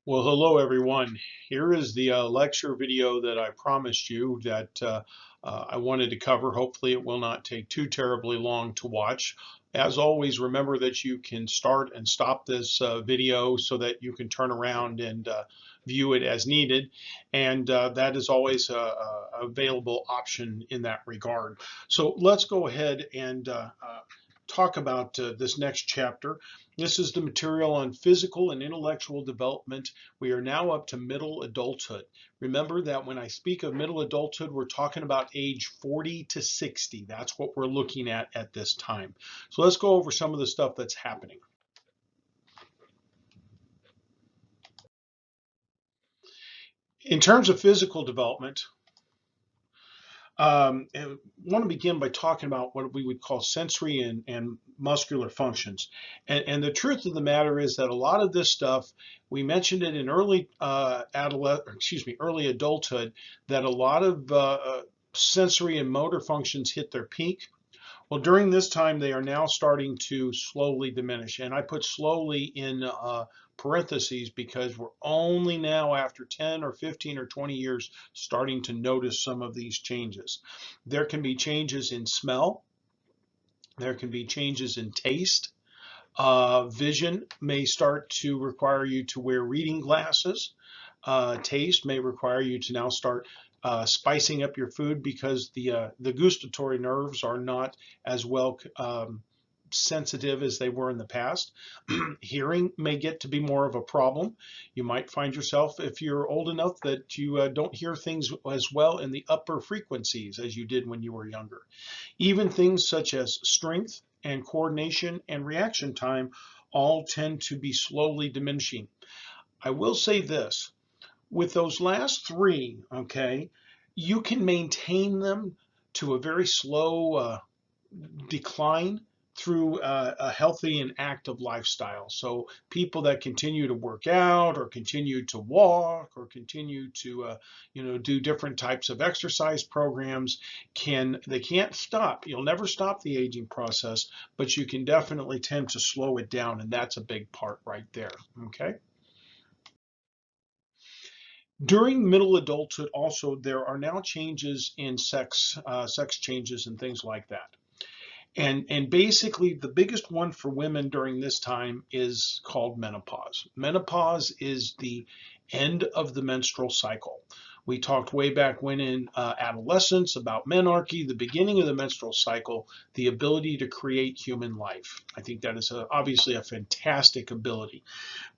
Well, hello everyone. Here is the lecture video that I promised you that I wanted to cover. Hopefully it will not take too terribly long to watch. As always, remember that you can start and stop this video so that you can turn around and view it as needed. And that is always a available option in that regard. So let's go ahead and talk about this next chapter. This is the material on physical and intellectual development. We are now up to middle adulthood. Remember that when I speak of middle adulthood, we're talking about age 40 to 60. That's what we're looking at this time. So let's go over some of the stuff that's happening. In terms of physical development, and I want to begin by talking about what we would call sensory and muscular functions. And the truth of the matter is that a lot of this stuff, we mentioned it in early early adulthood, that a lot of sensory and motor functions hit their peak. Well, during this time, they are now starting to slowly diminish. And I put slowly in parentheses because we're only now, after 10 or 15 or 20 years, starting to notice some of these changes. There can be changes in smell. There can be changes in taste. Vision may start to require you to wear reading glasses. Taste may require you to now start spicing up your food because the gustatory nerves are not as well sensitive as they were in the past. Hearing may get to be more of a problem. You might find yourself, if you're old enough, that you don't hear things as well in the upper frequencies as you did when you were younger. Even things such as strength and coordination and reaction time all tend to be slowly diminishing. I will say this, with those last three, okay, you can maintain them to a very slow decline through a healthy and active lifestyle. So people that continue to work out or continue to walk or continue to do different types of exercise programs, they can't stop. You'll never stop the aging process, but you can definitely tend to slow it down, and that's a big part right there. Okay. During middle adulthood, also, there are now changes in sex changes and things like that. And basically, the biggest one for women during this time is called menopause. Menopause is the end of the menstrual cycle. We talked way back when in adolescence about menarche, the beginning of the menstrual cycle, the ability to create human life. I think that is obviously a fantastic ability.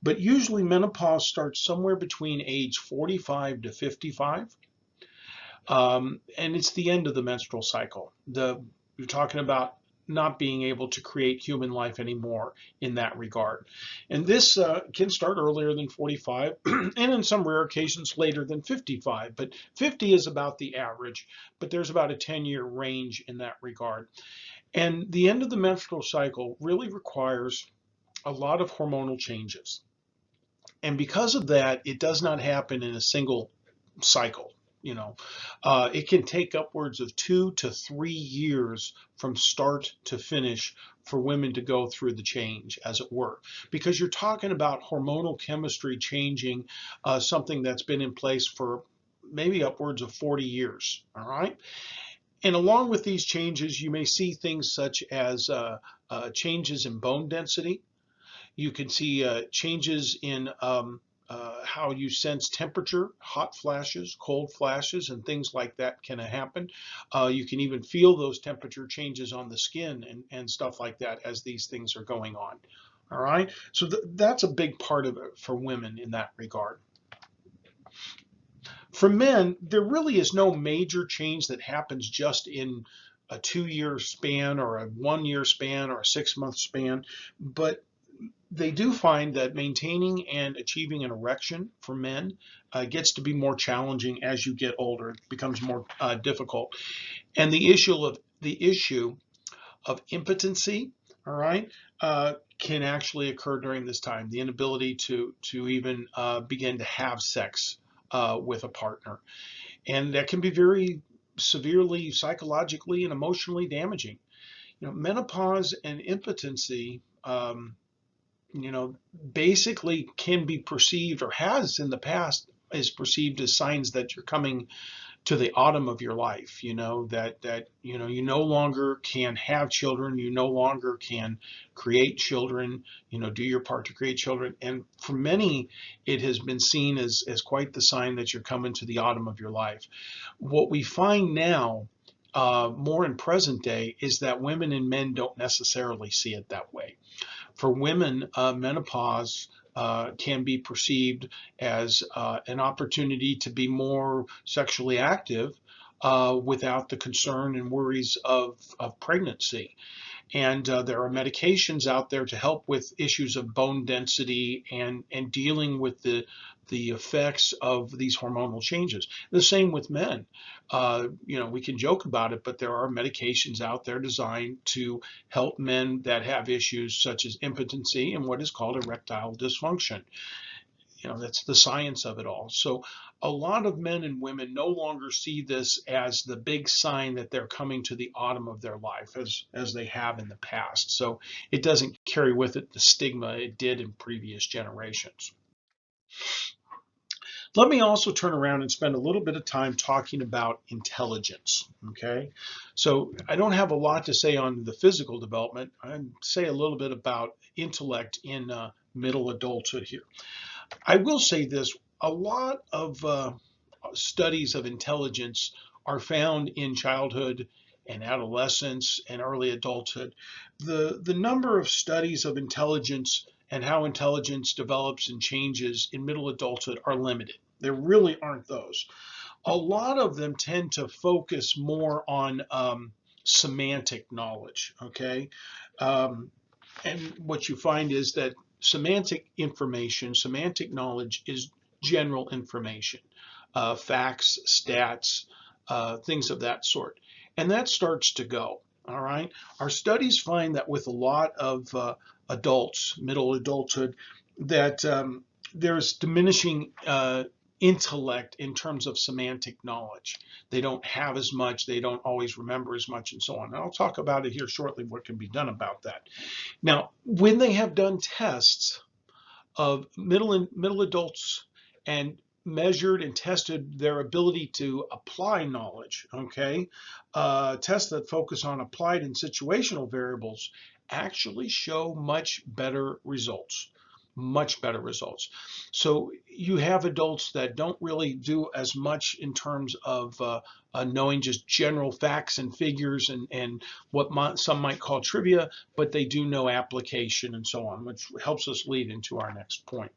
But usually menopause starts somewhere between age 45 to 55. And it's the end of the menstrual cycle. You're talking about not being able to create human life anymore in that regard. And this can start earlier than 45 and in some rare occasions later than 55, but 50 is about the average, but there's about a 10-year range in that regard. And the end of the menstrual cycle really requires a lot of hormonal changes. And because of that, it does not happen in a single cycle. It can take upwards of 2 to 3 years from start to finish for women to go through the change, as it were, because you're talking about hormonal chemistry changing something that's been in place for maybe upwards of 40 years. All right. And along with these changes, you may see things such as changes in bone density. You can see changes in how you sense temperature, hot flashes, cold flashes, and things like that can happen. You can even feel those temperature changes on the skin and stuff like that as these things are going on. All right, so that's a big part of it for women in that regard. For men, there really is no major change that happens just in a 2-year span or a 1-year span or a 6-month span, but they do find that maintaining and achieving an erection for men gets to be more challenging as you get older. It becomes more difficult, and the issue of impotency, all right, can actually occur during this time. The inability to even begin to have sex with a partner, and that can be very severely psychologically and emotionally damaging. Menopause and impotency. you know, basically can be perceived, or has in the past, is perceived as signs that you're coming to the autumn of your life, that you no longer can have children, you no longer can create children, do your part to create children. And for many, it has been seen as quite the sign that you're coming to the autumn of your life. What we find now, more in present day, is that women and men don't necessarily see it that way. For women, menopause can be perceived as an opportunity to be more sexually active without the concern and worries of pregnancy. And there are medications out there to help with issues of bone density and dealing with the effects of these hormonal changes. The same with men. We can joke about it, but there are medications out there designed to help men that have issues such as impotency and what is called erectile dysfunction. That's the science of it all. So a lot of men and women no longer see this as the big sign that they're coming to the autumn of their life as they have in the past. So it doesn't carry with it the stigma it did in previous generations. Let me also turn around and spend a little bit of time talking about intelligence. Okay, so I don't have a lot to say on the physical development. I'd say a little bit about intellect in middle adulthood here. I will say this, a lot of studies of intelligence are found in childhood and adolescence and early adulthood. The number of studies of intelligence and how intelligence develops and changes in middle adulthood are limited. There really aren't those. A lot of them tend to focus more on semantic knowledge, okay? Um, and what you find is that semantic knowledge is general information, facts, stats, things of that sort. And that starts to go, all right? Our studies find that with a lot of adults, middle adulthood, that there's diminishing intellect in terms of semantic knowledge. They don't have as much, they don't always remember as much, and so on. And I'll talk about it here shortly, what can be done about that. Now, when they have done tests of middle adults and measured and tested their ability to apply knowledge, okay, tests that focus on applied and situational variables actually show much better results. Much better results. So you have adults that don't really do as much in terms of knowing just general facts and figures and what some might call trivia, but they do know application and so on, which helps us lead into our next point.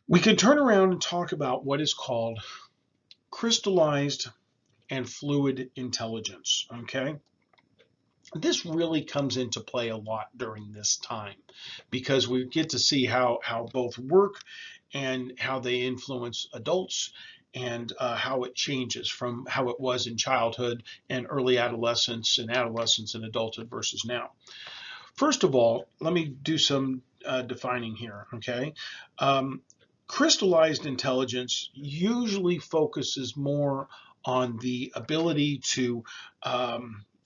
We can turn around and talk about what is called crystallized and fluid intelligence, okay? This really comes into play a lot during this time because we get to see how both work and how they influence adults, and how it changes from how it was in childhood and early adolescence and adulthood versus now. First of all, let me do some defining here, okay? Crystallized intelligence usually focuses more on the ability to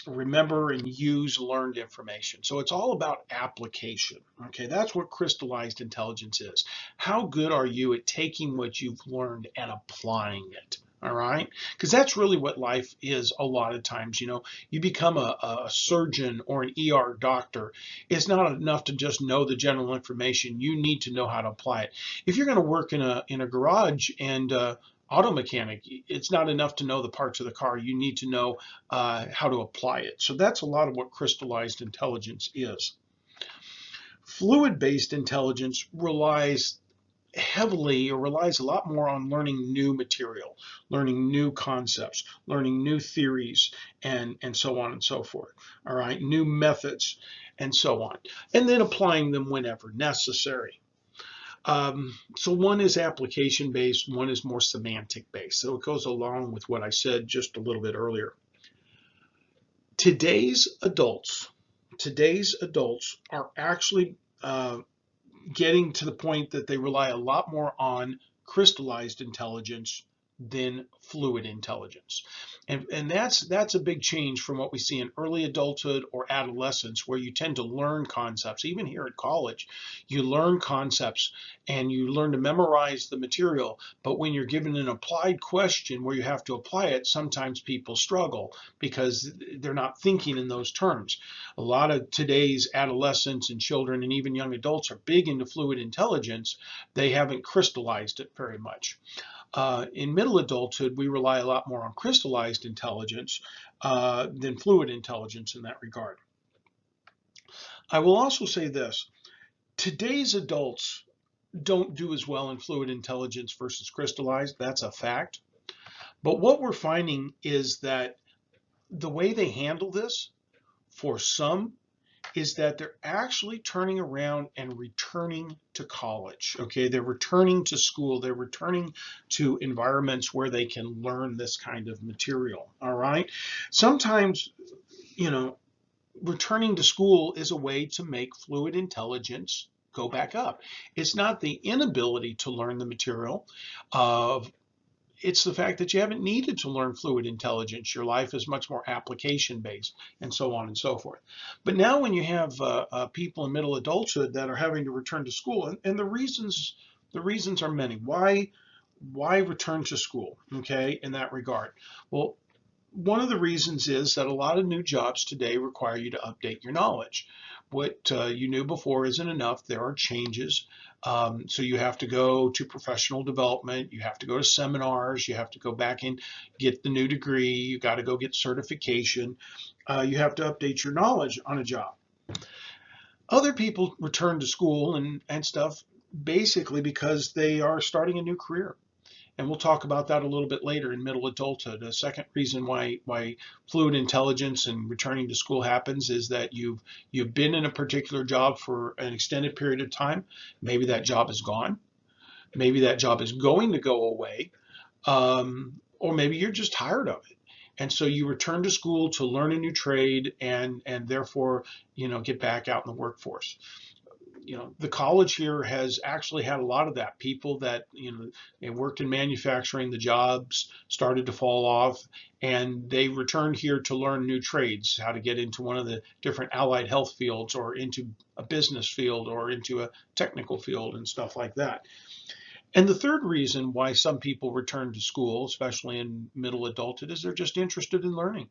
remember and use learned information. So it's all about application. Okay, that's what crystallized intelligence is. How good are you at taking what you've learned and applying it? All right, because that's really what life is a lot of times. You become a surgeon or an ER doctor. It's not enough to just know the general information. You need to know how to apply it. If you're going to work in a garage and auto mechanic, it's not enough to know the parts of the car. You need to know how to apply it. So that's a lot of what crystallized intelligence is. Fluid-based intelligence relies a lot more on learning new material, learning new concepts, learning new theories, and so on and so forth. All right, new methods, and so on, and then applying them whenever necessary. So one is application based, one is more semantic based. So it goes along with what I said just a little bit earlier. Today's adults are actually getting to the point that they rely a lot more on crystallized intelligence than fluid intelligence. And that's a big change from what we see in early adulthood or adolescence, where you tend to learn concepts. Even here at college, you learn concepts and you learn to memorize the material. But when you're given an applied question where you have to apply it, sometimes people struggle because they're not thinking in those terms. A lot of today's adolescents and children and even young adults are big into fluid intelligence. They haven't crystallized it very much. In middle adulthood, we rely a lot more on crystallized intelligence than fluid intelligence in that regard. I will also say this. Today's adults don't do as well in fluid intelligence versus crystallized. That's a fact. But what we're finding is that the way they handle this, for some, is that they're actually turning around and returning to college. Okay, they're returning to school, they're returning to environments where they can learn this kind of material. All right, sometimes, you know, returning to school is a way to make fluid intelligence go back up. It's not the inability to learn the material. It's the fact that you haven't needed to learn fluid intelligence. Your life is much more application based, and so on and so forth. But now when you have people in middle adulthood that are having to return to school, and the reasons are many. Why return to school? Okay, in that regard. Well, one of the reasons is that a lot of new jobs today require you to update your knowledge. What you knew before isn't enough. There are changes. So you have to go to professional development. You have to go to seminars. You have to go back and get the new degree. You got to go get certification. You have to update your knowledge on a job. Other people return to school and stuff basically because they are starting a new career. And we'll talk about that a little bit later in middle adulthood. A second reason why fluid intelligence and returning to school happens is that you've been in a particular job for an extended period of time. Maybe that job is gone. Maybe that job is going to go away. Or maybe you're just tired of it. And so you return to school to learn a new trade and therefore, get back out in the workforce. The college here has actually had a lot of that. People that, they worked in manufacturing, the jobs started to fall off, and they returned here to learn new trades, how to get into one of the different allied health fields or into a business field or into a technical field and stuff like that. And the third reason why some people return to school, especially in middle adulthood, is they're just interested in learning.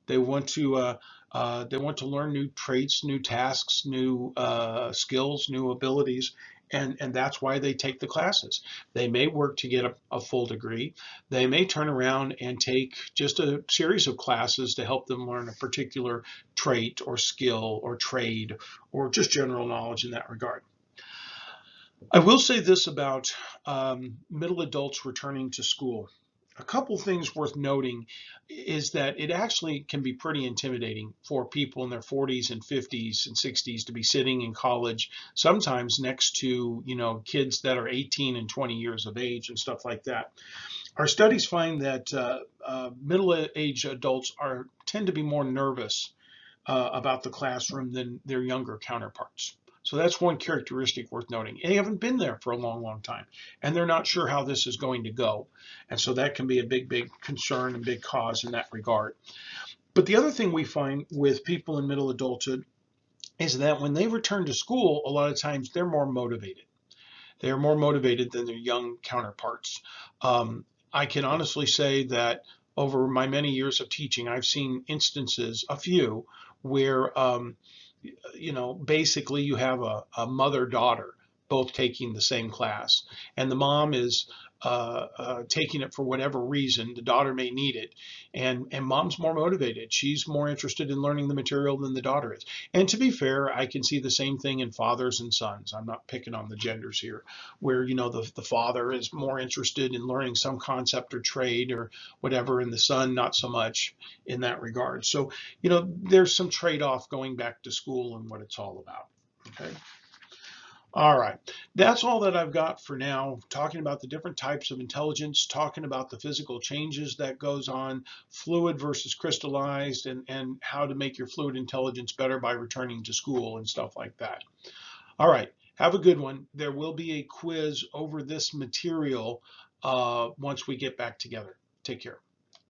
They want to learn new traits, new tasks, new skills, new abilities, and that's why they take the classes. They may work to get a full degree. They may turn around and take just a series of classes to help them learn a particular trait or skill or trade or just general knowledge in that regard. I will say this about middle adults returning to school. A couple things worth noting is that it actually can be pretty intimidating for people in their 40s and 50s and 60s to be sitting in college, sometimes next to, kids that are 18 and 20 years of age and stuff like that. Our studies find that middle-aged adults tend to be more nervous about the classroom than their younger counterparts. So that's one characteristic worth noting. They haven't been there for a long, long time, and they're not sure how this is going to go. And so that can be a big, big concern and big cause in that regard. But the other thing we find with people in middle adulthood is that when they return to school, a lot of times they're more motivated. They are more motivated than their young counterparts. I can honestly say that over my many years of teaching, I've seen instances, a few, where basically you have a mother-daughter both taking the same class, and the mom is taking it for whatever reason. The daughter may need it, and mom's more motivated. She's more interested in learning the material than the daughter is. And to be fair, I can see the same thing in fathers and sons. I'm not picking on the genders here, where the father is more interested in learning some concept or trade or whatever, and the son not so much in that regard. So there's some trade-off going back to school and what it's all about. Okay. All right, that's all that I've got for now, talking about the different types of intelligence, talking about the physical changes that goes on, fluid versus crystallized, and how to make your fluid intelligence better by returning to school and stuff like that. All right, have a good one. There will be a quiz over this material once we get back together. Take care.